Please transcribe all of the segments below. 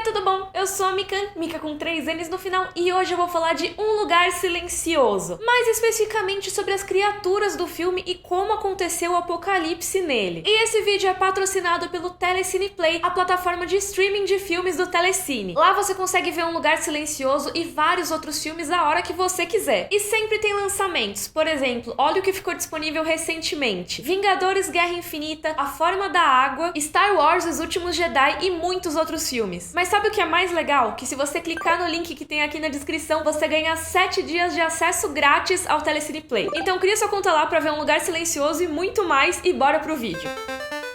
galerinha, tudo bom? Eu sou a Mika com 3 N's no final, e hoje eu vou falar de Um Lugar Silencioso, mais especificamente sobre as criaturas do filme e como aconteceu o apocalipse nele. E esse vídeo é patrocinado pelo Telecine Play, a plataforma de streaming de filmes do Telecine. Lá você consegue ver Um Lugar Silencioso e vários outros filmes a hora que você quiser. E sempre tem lançamentos, por exemplo, olha o que ficou disponível recentemente: Vingadores Guerra Infinita, A Forma da Água, Star Wars Os Últimos Jedi e muitos outros filmes. Mas sabe o que é mais legal? Que se você clicar no link que tem aqui na descrição, você ganha 7 dias de acesso grátis ao Telecine Play. Então cria sua conta lá pra ver Um Lugar Silencioso e muito mais, e bora pro vídeo.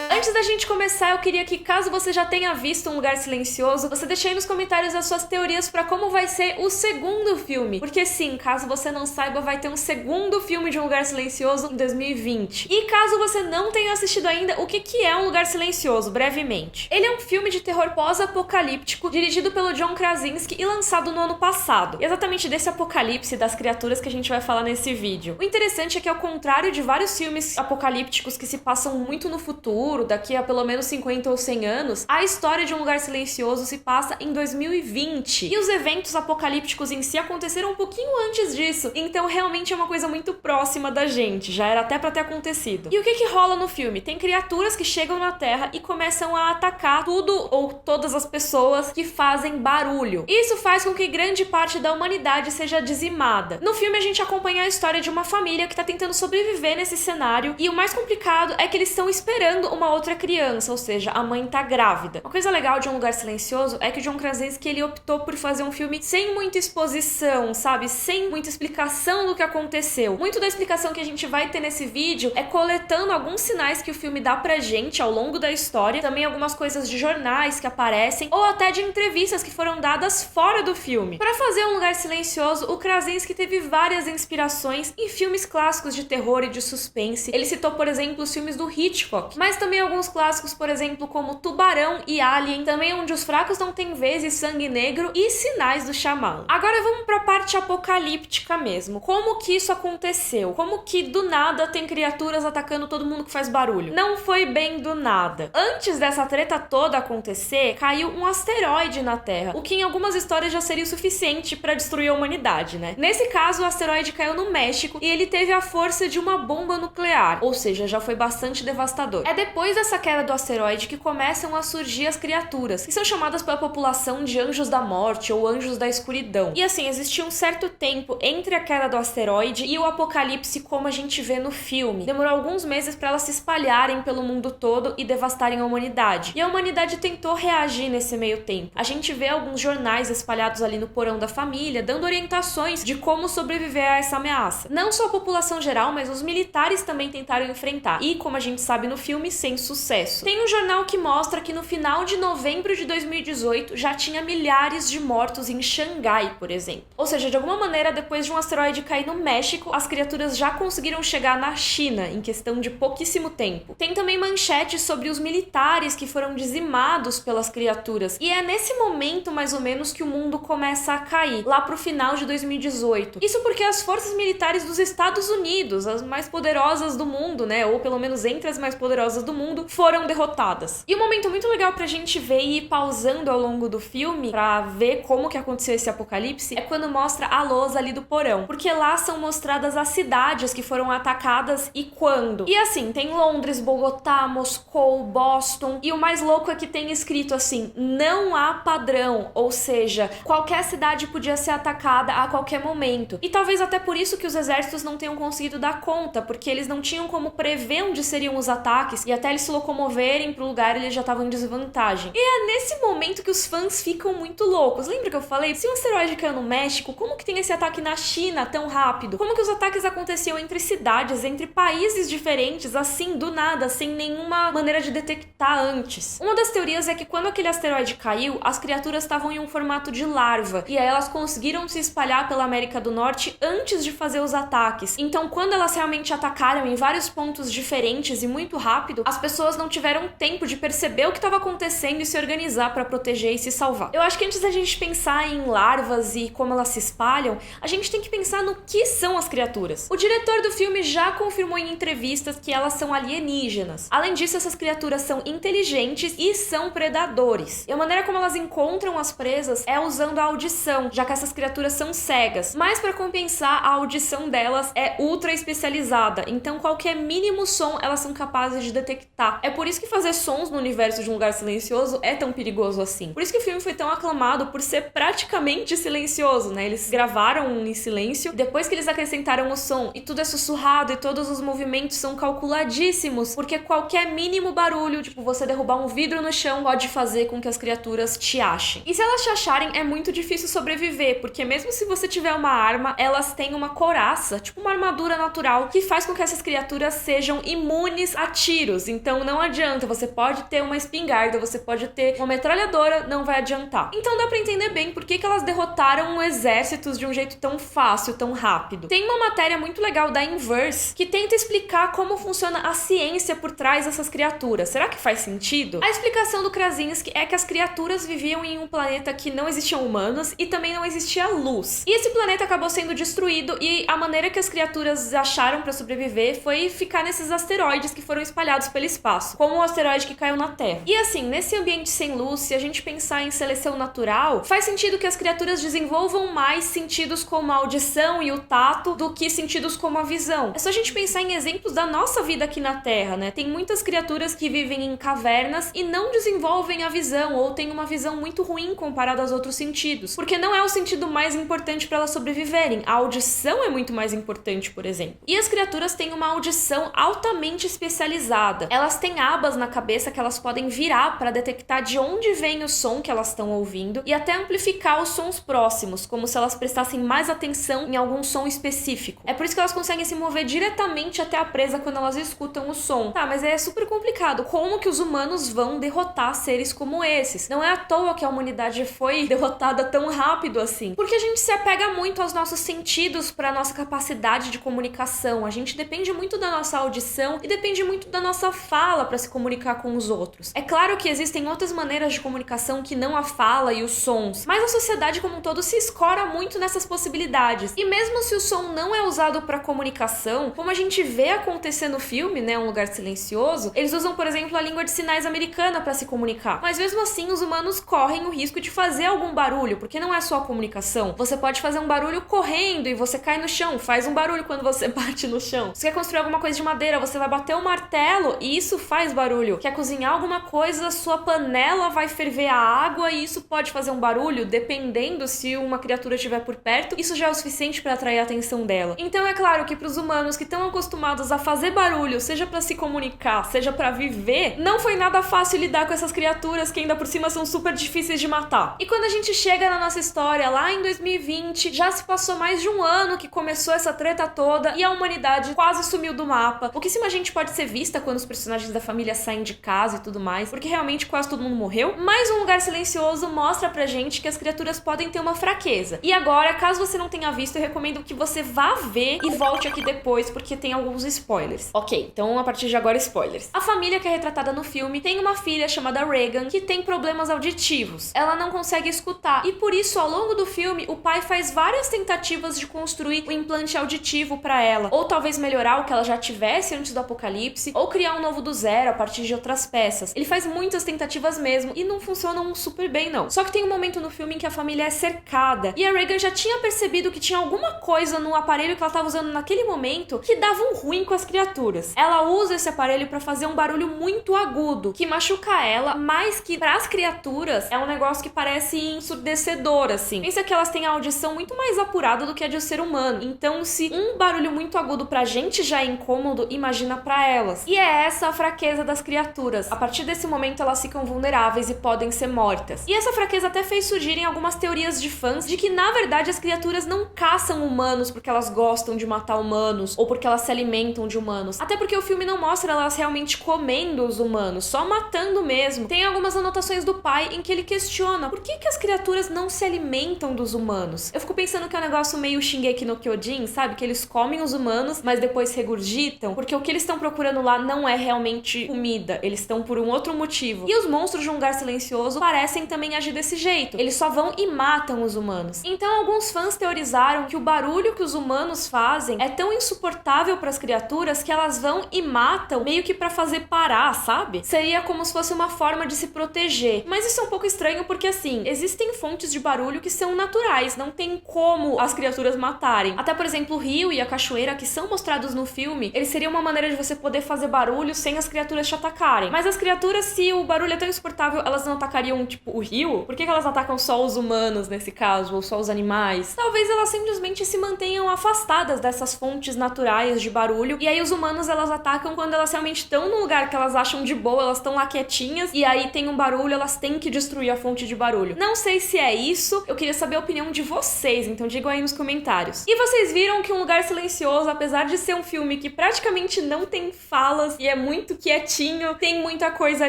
Antes da gente começar, eu queria que, caso você já tenha visto Um Lugar Silencioso, você deixe aí nos comentários as suas teorias pra como vai ser o segundo filme. Porque sim, caso você não saiba, vai ter um segundo filme de Um Lugar Silencioso em 2020. E caso você não tenha assistido ainda, o que é Um Lugar Silencioso, brevemente? Ele é um filme de terror pós-apocalíptico, dirigido pelo John Krasinski e lançado no ano passado. E exatamente desse apocalipse das criaturas que a gente vai falar nesse vídeo. O interessante é que, ao contrário de vários filmes apocalípticos que se passam muito no futuro, daqui a pelo menos 50 ou 100 anos, a história de Um Lugar Silencioso se passa em 2020. E os eventos apocalípticos em si aconteceram um pouquinho antes disso, então realmente é uma coisa muito próxima da gente, já era até pra ter acontecido. E o que rola no filme? Tem criaturas que chegam na Terra e começam a atacar tudo ou todas as pessoas que fazem barulho. Isso faz com que grande parte da humanidade seja dizimada. No filme a gente acompanha a história de uma família que tá tentando sobreviver nesse cenário, e o mais complicado é que eles estão esperando uma outra criança, ou seja, a mãe tá grávida. Uma coisa legal de Um Lugar Silencioso é que o John Krasinski, ele optou por fazer um filme sem muita exposição, sabe? Sem muita explicação do que aconteceu. Muito da explicação que a gente vai ter nesse vídeo é coletando alguns sinais que o filme dá pra gente ao longo da história, também algumas coisas de jornais que aparecem, ou até de entrevistas que foram dadas fora do filme. Para fazer Um Lugar Silencioso, o Krasinski teve várias inspirações em filmes clássicos de terror e de suspense. Ele citou, por exemplo, os filmes do Hitchcock, mas também alguns clássicos, por exemplo, como Tubarão e Alien, também Onde os Fracos Não Têm Vez e Sangue Negro e Sinais do Shyamalan. Agora vamos pra parte apocalíptica mesmo. Como que isso aconteceu? Como que do nada tem criaturas atacando todo mundo que faz barulho? Não foi bem do nada. Antes dessa treta toda acontecer, caiu um asteroide na Terra, o que em algumas histórias já seria o suficiente pra destruir a humanidade, né? Nesse caso, o asteroide caiu no México e ele teve a força de uma bomba nuclear, ou seja, já foi bastante devastador. É depois dessa queda do asteroide que começam a surgir as criaturas, que são chamadas pela população de anjos da morte ou anjos da escuridão. E assim, existia um certo tempo entre a queda do asteroide e o apocalipse como a gente vê no filme. Demorou alguns meses para elas se espalharem pelo mundo todo e devastarem a humanidade. E a humanidade tentou reagir nesse meio tempo. A gente vê alguns jornais espalhados ali no porão da família, dando orientações de como sobreviver a essa ameaça. Não só a população geral, mas os militares também tentaram enfrentar. E, como a gente sabe no filme, sem sucesso. Tem um jornal que mostra que no final de novembro de 2018 já tinha milhares de mortos em Xangai, por exemplo. Ou seja, de alguma maneira, depois de um asteroide cair no México, as criaturas já conseguiram chegar na China em questão de pouquíssimo tempo. Tem também manchetes sobre os militares que foram dizimados pelas criaturas. E é nesse momento, mais ou menos, que o mundo começa a cair, lá pro final de 2018. Isso porque as forças militares dos Estados Unidos, as mais poderosas do mundo, né, ou pelo menos entre as mais poderosas do mundo, foram derrotadas. E um momento muito legal pra gente ver e ir pausando ao longo do filme pra ver como que aconteceu esse apocalipse é quando mostra a lousa ali do porão, porque lá são mostradas as cidades que foram atacadas e quando. E assim, tem Londres, Bogotá, Moscou, Boston, e o mais louco é que tem escrito assim: não há padrão, ou seja, qualquer cidade podia ser atacada a qualquer momento. E talvez até por isso que os exércitos não tenham conseguido dar conta, porque eles não tinham como prever onde seriam os ataques, e até eles se locomoverem pro lugar eles já estavam em desvantagem. E é nesse momento que os fãs ficam muito loucos. Lembra que eu falei? Se um asteroide caiu no México, como que tem esse ataque na China tão rápido? Como que os ataques aconteciam entre cidades, entre países diferentes, assim, do nada, sem nenhuma maneira de detectar antes? Uma das teorias é que quando aquele asteroide caiu, as criaturas estavam em um formato de larva, e aí elas conseguiram se espalhar pela América do Norte antes de fazer os ataques. Então, quando elas realmente atacaram em vários pontos diferentes e muito rápido, as pessoas pessoas não tiveram tempo de perceber o que estava acontecendo e se organizar para proteger e se salvar. Eu acho que antes da gente pensar em larvas e como elas se espalham, a gente tem que pensar no que são as criaturas. O diretor do filme já confirmou em entrevistas que elas são alienígenas. Além disso, essas criaturas são inteligentes e são predadores. E a maneira como elas encontram as presas é usando a audição, já que essas criaturas são cegas. Mas para compensar, a audição delas é ultra especializada, então qualquer mínimo som elas são capazes de detectar. É por isso que fazer sons no universo de Um Lugar Silencioso é tão perigoso assim. Por isso que o filme foi tão aclamado por ser praticamente silencioso, né? Eles gravaram em silêncio, depois que eles acrescentaram o som, e tudo é sussurrado e todos os movimentos são calculadíssimos, porque qualquer mínimo barulho, tipo você derrubar um vidro no chão, pode fazer com que as criaturas te achem. E se elas te acharem, é muito difícil sobreviver, porque mesmo se você tiver uma arma, elas têm uma couraça, tipo uma armadura natural, que faz com que essas criaturas sejam imunes a tiros. Então não adianta, você pode ter uma espingarda, você pode ter uma metralhadora, não vai adiantar. Então dá pra entender bem por que elas derrotaram exércitos de um jeito tão fácil, tão rápido. Tem uma matéria muito legal da Inverse que tenta explicar como funciona a ciência por trás dessas criaturas. Será que faz sentido? A explicação do Krasinski é que as criaturas viviam em um planeta que não existiam humanos e também não existia luz. E esse planeta acabou sendo destruído e a maneira que as criaturas acharam pra sobreviver foi ficar nesses asteroides que foram espalhados pelo espaço, como o asteroide que caiu na Terra. E assim, nesse ambiente sem luz, se a gente pensar em seleção natural, faz sentido que as criaturas desenvolvam mais sentidos como a audição e o tato do que sentidos como a visão. É só a gente pensar em exemplos da nossa vida aqui na Terra, né? Tem muitas criaturas que vivem em cavernas e não desenvolvem a visão, ou têm uma visão muito ruim comparada aos outros sentidos, porque não é o sentido mais importante para elas sobreviverem. A audição é muito mais importante, por exemplo. E as criaturas têm uma audição altamente especializada. Elas têm abas na cabeça que elas podem virar para detectar de onde vem o som que elas estão ouvindo e até amplificar os sons próximos, como se elas prestassem mais atenção em algum som específico. É por isso que elas conseguem se mover diretamente até a presa quando elas escutam o som. Tá, mas é super complicado. Como que os humanos vão derrotar seres como esses? Não é à toa que a humanidade foi derrotada tão rápido assim. Porque a gente se apega muito aos nossos sentidos para nossa capacidade de comunicação. A gente depende muito da nossa audição e depende muito da nossa fala para se comunicar com os outros. É claro que existem outras maneiras de comunicação que não a fala e os sons, mas a sociedade como um todo se escora muito nessas possibilidades. E mesmo se o som não é usado para comunicação, como a gente vê acontecer no filme, né, Um Lugar Silencioso, eles usam, por exemplo, a língua de sinais americana para se comunicar. Mas mesmo assim, os humanos correm o risco de fazer algum barulho, porque não é só a comunicação. Você pode fazer um barulho correndo e você cai no chão, faz um barulho quando você bate no chão. Você quer construir alguma coisa de madeira, você vai bater o martelo e isso faz barulho. Quer cozinhar alguma coisa, sua panela vai ferver a água e isso pode fazer um barulho, dependendo se uma criatura estiver por perto. Isso já é o suficiente para atrair a atenção dela. Então é claro que para os humanos que estão acostumados a fazer barulho, seja para se comunicar, seja para viver, não foi nada fácil lidar com essas criaturas que ainda por cima são super difíceis de matar. E quando a gente chega na nossa história, lá em 2020, já se passou mais de um ano que começou essa treta toda e a humanidade quase sumiu do mapa. Pouquíssima gente pode ser vista quando os personagens da família saem de casa e tudo mais, porque realmente quase todo mundo morreu. Mas Um Lugar Silencioso mostra pra gente que as criaturas podem ter uma fraqueza. E agora, caso você não tenha visto, eu recomendo que você vá ver e volte aqui depois, porque tem alguns spoilers. Ok, então a partir de agora, spoilers. A família que é retratada no filme tem uma filha chamada Regan que tem problemas auditivos. Ela não consegue escutar e por isso, ao longo do filme, o pai faz várias tentativas de construir um implante auditivo pra ela, ou talvez melhorar o que ela já tivesse antes do apocalipse, ou criar um novo do zero a partir de outras peças. Ele faz muitas tentativas mesmo e não funcionam super bem não. Só que tem um momento no filme em que a família é cercada e a Regan já tinha percebido que tinha alguma coisa no aparelho que ela estava usando naquele momento que dava um ruim com as criaturas. Ela usa esse aparelho pra fazer um barulho muito agudo, que machuca ela, mas que pras criaturas é um negócio que parece ensurdecedor, assim. Pensa que elas têm a audição muito mais apurada do que a de um ser humano. Então, se um barulho muito agudo pra gente já é incômodo, imagina pra elas. E é essa a fraqueza das criaturas. A partir desse momento, elas ficam vulneráveis e podem ser mortas. E essa fraqueza até fez surgirem algumas teorias de fãs de que, na verdade, as criaturas não caçam humanos porque elas gostam de matar humanos ou porque elas se alimentam de humanos. Até porque o filme não mostra elas realmente comendo os humanos, só matando mesmo. Tem algumas anotações do pai em que ele questiona por que as criaturas não se alimentam dos humanos. Eu fico pensando que é um negócio meio Shingeki no Kyojin, sabe? Que eles comem os humanos, mas depois regurgitam, porque o que eles estão procurando lá não é realmente realmente comida, eles estão por um outro motivo. E os monstros de Um Lugar Silencioso parecem também agir desse jeito. Eles só vão e matam os humanos. Então alguns fãs teorizaram que o barulho que os humanos fazem é tão insuportável para as criaturas que elas vão e matam meio que para fazer parar, sabe? Seria como se fosse uma forma de se proteger. Mas isso é um pouco estranho porque, assim, existem fontes de barulho que são naturais, não tem como as criaturas matarem. Até, por exemplo, o rio e a cachoeira que são mostrados no filme, eles seriam uma maneira de você poder fazer barulho sem as criaturas te atacarem. Mas as criaturas, se o barulho é tão insuportável, elas não atacariam, tipo, o rio? Por que elas atacam só os humanos, nesse caso, ou só os animais? Talvez elas simplesmente se mantenham afastadas dessas fontes naturais de barulho, e aí os humanos, elas atacam quando elas realmente estão num lugar que elas acham de boa, elas estão lá quietinhas, e aí tem um barulho, elas têm que destruir a fonte de barulho. Não sei se é isso, eu queria saber a opinião de vocês, então digam aí nos comentários. E vocês viram que Um Lugar Silencioso, apesar de ser um filme que praticamente não tem falas e é muito quietinho, tem muita coisa a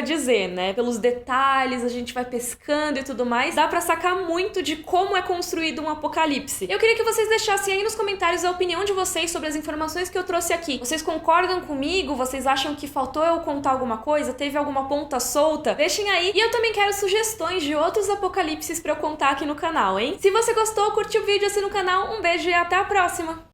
dizer, né? Pelos detalhes, a gente vai pescando e tudo mais, dá pra sacar muito de como é construído um apocalipse. Eu queria que vocês deixassem aí nos comentários a opinião de vocês sobre as informações que eu trouxe aqui. Vocês concordam comigo? Vocês acham que faltou eu contar alguma coisa? Teve alguma ponta solta? Deixem aí. E eu também quero sugestões de outros apocalipses pra eu contar aqui no canal, hein? Se você gostou, curte o vídeo, assina o canal, um beijo e até a próxima!